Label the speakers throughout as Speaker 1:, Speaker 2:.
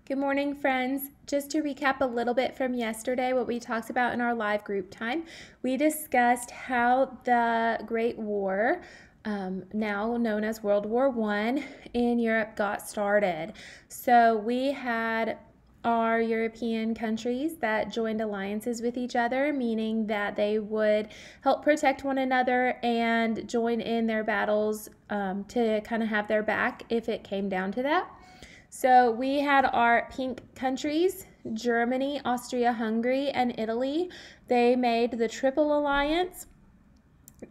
Speaker 1: Good morning, friends. Just to recap a little bit from yesterday, what we talked about in our live group time, we discussed how the Great War, now known as World War I, in Europe got started. So we had our European countries that joined alliances with each other, meaning that they would help protect one another and join in their battles to kind of have their back if it came down to that. So we had our pink countries, Germany, Austria-Hungary, and Italy. They made the Triple Alliance.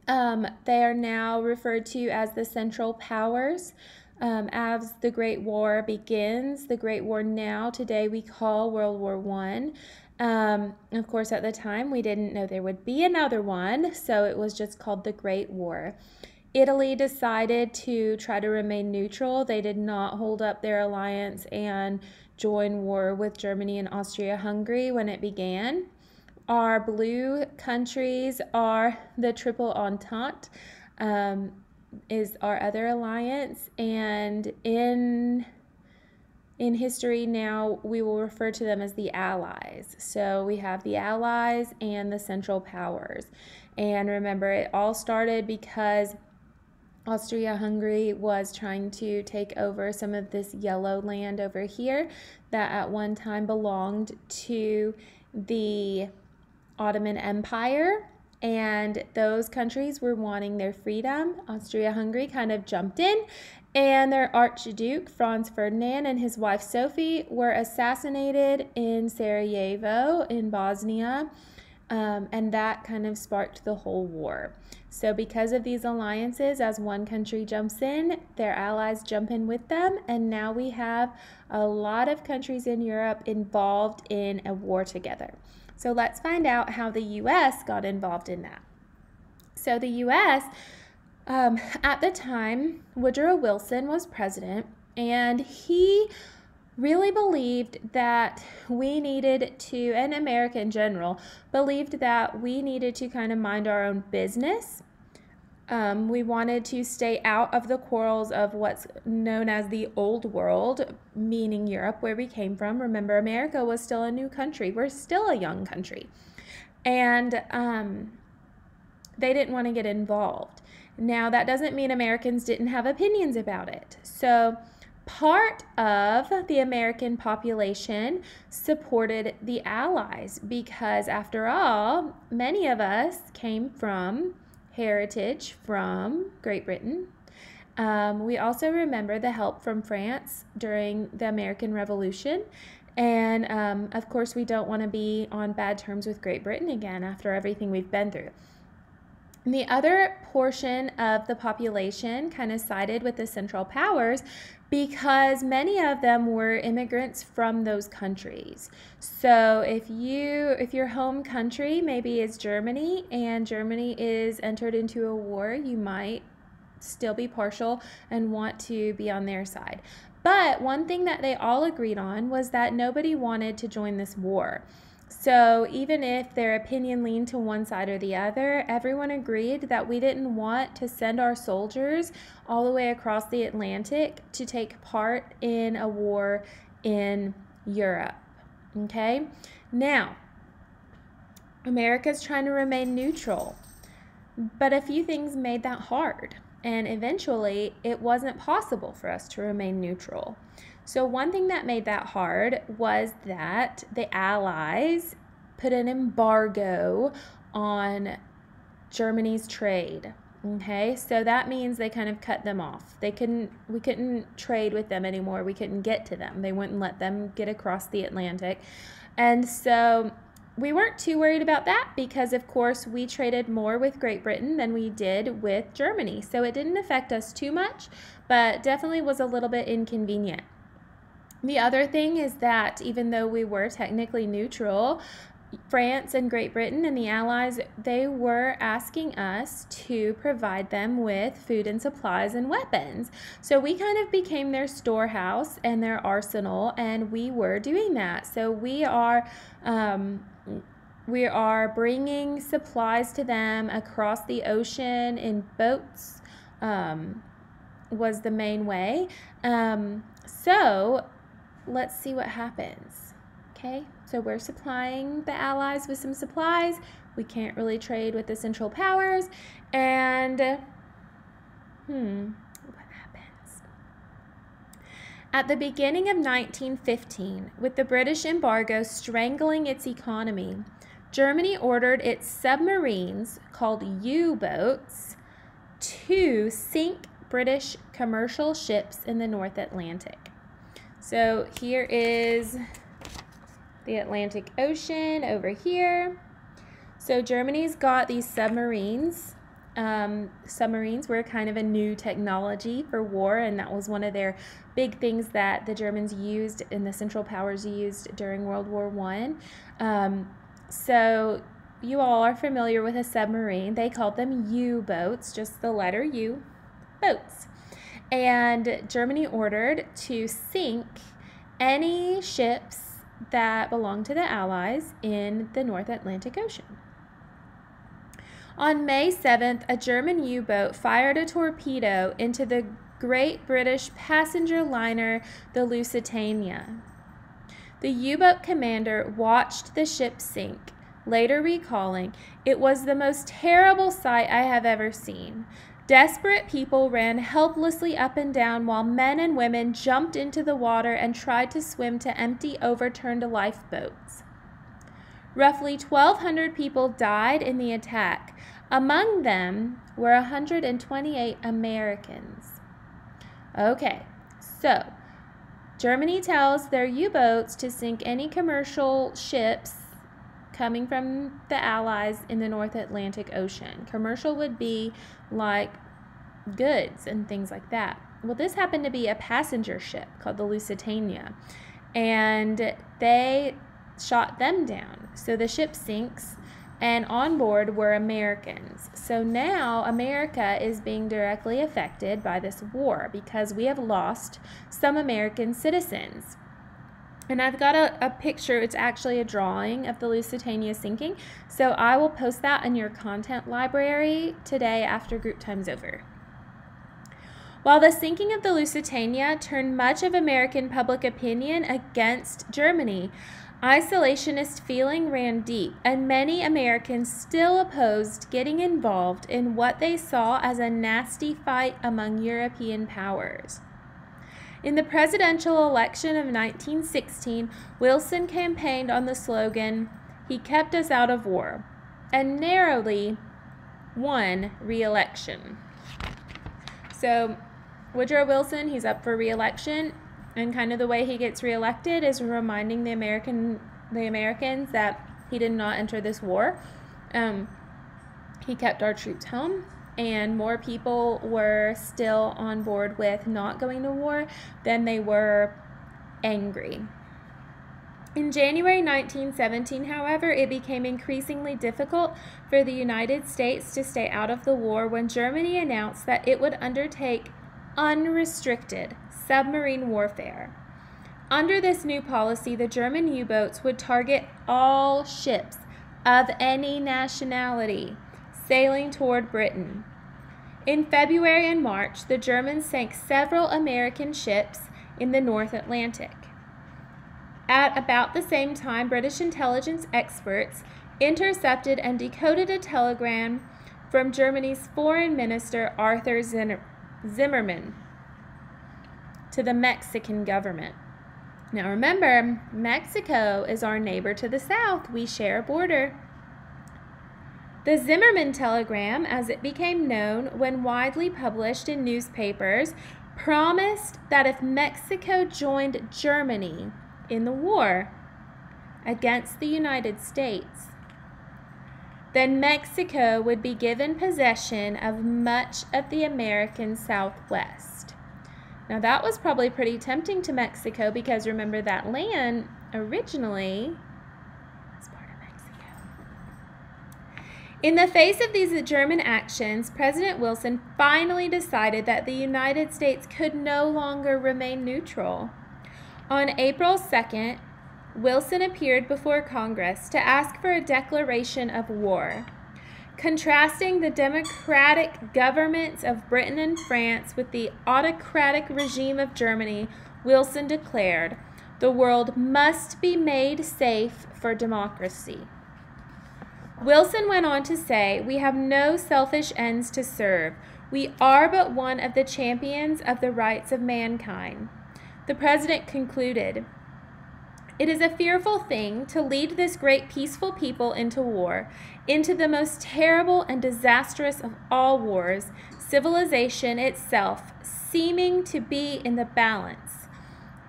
Speaker 1: They are now referred to as the Central Powers. As the Great War begins, the Great War now, today we call World War I. Of course, at the time, we didn't know there would be another one, so it was just called the Great War. Italy decided to try to remain neutral. They did not hold up their alliance and join war with Germany and Austria-Hungary when it began. Our blue countries are the Triple Entente, is our other alliance, and in history now we will refer to them as the Allies. So we have the Allies and the Central Powers. And remember, it all started because Austria-Hungary was trying to take over some of this yellow land over here that at one time belonged to the Ottoman Empire, and those countries were wanting their freedom. Austria-Hungary kind of jumped in, and their Archduke Franz Ferdinand and his wife Sophie were assassinated in Sarajevo in Bosnia. And that kind of sparked the whole war. So because of these alliances, as one country jumps in, their allies jump in with them, and now we have a lot of countries in Europe involved in a war together. So let's find out how the U.S. got involved in that. So the U.S., at the time, Woodrow Wilson was president, and he really believed that we needed to, and America in general, believed that we needed to kind of mind our own business. We wanted to stay out of the quarrels of what's known as the Old World, meaning Europe, where we came from. Remember, America was still a new country. We're still a young country. And they didn't want to get involved. Now, that doesn't mean Americans didn't have opinions about it. So part of the American population supported the Allies because, after all, many of us came from heritage from Great Britain. We also remember the help from France during the American Revolution. And, of course, we don't want to be on bad terms with Great Britain again after everything we've been through. The other portion of the population kind of sided with the Central Powers because many of them were immigrants from those countries. So if your home country maybe is Germany and Germany is entered into a war, you might still be partial and want to be on their side. But one thing that they all agreed on was that nobody wanted to join this war. So even if their opinion leaned to one side or the other, everyone agreed that we didn't want to send our soldiers all the way across the Atlantic to take part in a war in Europe. Okay? Now, America's trying to remain neutral, but a few things made that hard, and eventually it wasn't possible for us to remain neutral. So one thing that made that hard was that the Allies put an embargo on Germany's trade. Okay, so that means they kind of cut them off. We couldn't trade with them anymore. We couldn't get to them. They wouldn't let them get across the Atlantic. And so we weren't too worried about that because, of course, we traded more with Great Britain than we did with Germany. So it didn't affect us too much, but definitely was a little bit inconvenient. The other thing is that even though we were technically neutral, France and Great Britain and the Allies, they were asking us to provide them with food and supplies and weapons. So we kind of became their storehouse and their arsenal, and we were doing that. So we are bringing supplies to them across the ocean in boats, was the main way. So let's see what happens. Okay, so we're supplying the Allies with some supplies. We can't really trade with the Central Powers, and what happens? At the beginning of 1915, with the British embargo strangling its economy, Germany ordered its submarines, called U-boats, to sink British commercial ships in the North Atlantic. So here is the Atlantic Ocean over here. So Germany's got these submarines. Submarines were kind of a new technology for war, and that was one of their big things that the Germans used and the Central Powers used during World War I. So you all are familiar with a submarine. They called them U-boats, just the letter U, boats. And Germany ordered to sink any ships that belonged to the Allies in the North Atlantic Ocean. On May 7th, a German U-boat fired a torpedo into the Great British passenger liner, the Lusitania. The U-boat commander watched the ship sink, later recalling, "It was the most terrible sight I have ever seen. Desperate people ran helplessly up and down while men and women jumped into the water and tried to swim to empty overturned lifeboats. Roughly 1,200 people died in the attack. Among them were 128 Americans." Okay, so Germany tells their U-boats to sink any commercial ships coming from the Allies in the North Atlantic Ocean. Commercial would be like goods and things like that. Well, this happened to be a passenger ship called the Lusitania, and they shot them down. So the ship sinks, and on board were Americans. So now America is being directly affected by this war because we have lost some American citizens. And I've got a picture, it's actually a drawing of the Lusitania sinking, so I will post that in your content library today after group time's over. While the sinking of the Lusitania turned much of American public opinion against Germany, isolationist feeling ran deep, and many Americans still opposed getting involved in what they saw as a nasty fight among European powers. In the presidential election of 1916, Wilson campaigned on the slogan, "He kept us out of war," and narrowly won re-election. So Woodrow Wilson, he's up for re-election, and kind of the way he gets re-elected is reminding the Americans that he did not enter this war. He kept our troops home, and more people were still on board with not going to war than they were angry. In January 1917, however, it became increasingly difficult for the United States to stay out of the war when Germany announced that it would undertake unrestricted submarine warfare. Under this new policy, the German U-boats would target all ships of any nationality sailing toward Britain. In February and March, the Germans sank several American ships in the North Atlantic. At about the same time, British intelligence experts intercepted and decoded a telegram from Germany's Foreign Minister Arthur Zimmermann to the Mexican government. Now remember, Mexico is our neighbor to the south. We share a border. The Zimmermann telegram, as it became known when widely published in newspapers, promised that if Mexico joined Germany in the war against the United States, then Mexico would be given possession of much of the American Southwest. Now that was probably pretty tempting to Mexico because remember that land originally was part of Mexico. In the face of these German actions, President Wilson finally decided that the United States could no longer remain neutral. On April 2nd, Wilson appeared before Congress to ask for a declaration of war. Contrasting the democratic governments of Britain and France with the autocratic regime of Germany, Wilson declared, The world must be made safe for democracy. Wilson went on to say, we have no selfish ends to serve. We are but one of the champions of the rights of mankind. The president concluded, it is a fearful thing to lead this great peaceful people into war, into the most terrible and disastrous of all wars, civilization itself seeming to be in the balance.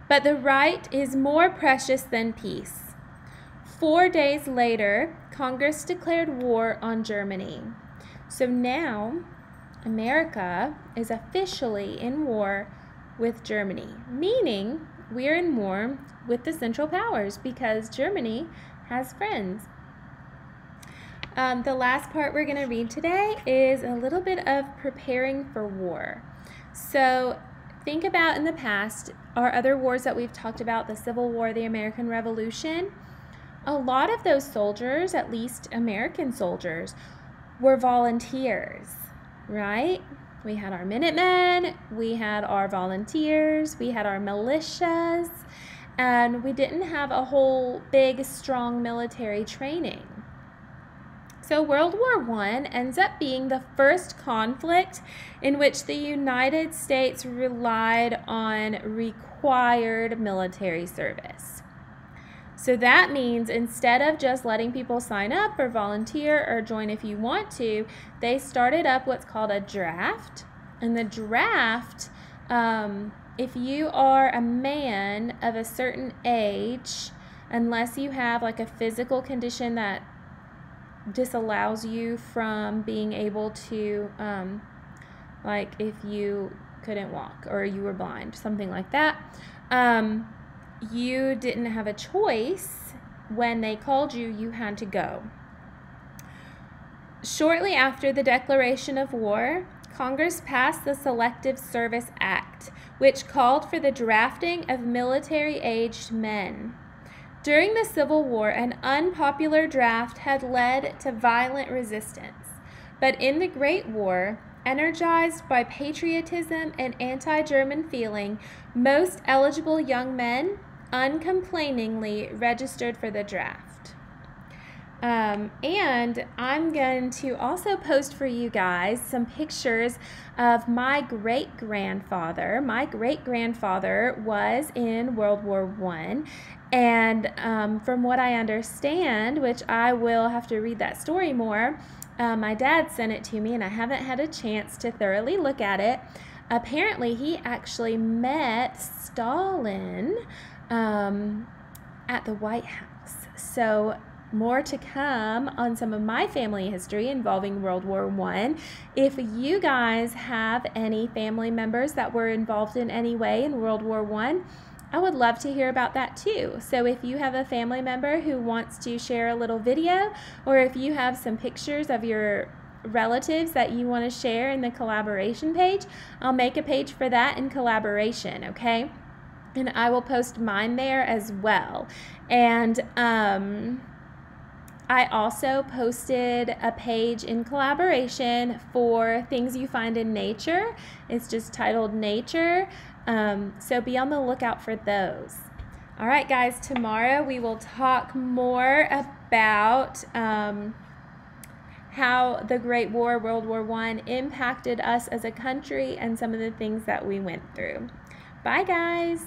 Speaker 1: But the right is more precious than peace. 4 days later, Congress declared war on Germany. So now, America is officially in war with Germany, meaning we're in war with the Central Powers because Germany has friends. The last part we're going to read today is a little bit of preparing for war. So think about in the past, our other wars that we've talked about, the Civil War, the American Revolution. A lot of those soldiers, at least American soldiers, were volunteers, right? We had our Minutemen, we had our volunteers, we had our militias, and we didn't have a whole big, strong military training. So World War I ends up being the first conflict in which the United States relied on required military service. So that means instead of just letting people sign up or volunteer or join if you want to, they started up what's called a draft. And the draft, if you are a man of a certain age, unless you have like a physical condition that disallows you from being able to, like if you couldn't walk or you were blind, something like that, you didn't have a choice. When they called you, you had to go. Shortly after the declaration of war, Congress passed the Selective Service Act, which called for the drafting of military-aged men. During the Civil War, an unpopular draft had led to violent resistance. But in the Great War, energized by patriotism and anti-German feeling, most eligible young men uncomplainingly registered for the draft. And I'm going to also post for you guys some pictures of my great-grandfather. My great-grandfather was in World War I, and from what I understand, which I will have to read that story more, my dad sent it to me and I haven't had a chance to thoroughly look at it. Apparently, he actually met Stalin at the White House. So more to come on some of my family history involving World War I. If you guys have any family members that were involved in any way in World War I would love to hear about that too. So if you have a family member who wants to share a little video, or if you have some pictures of your relatives that you want to share in the collaboration page, I'll make a page for that in collaboration, okay? And I will post mine there as well. And I also posted a page in collaboration for things you find in nature. It's just titled Nature. So be on the lookout for those. All right, guys, tomorrow we will talk more about how the Great War, World War I, impacted us as a country and some of the things that we went through. Bye, guys.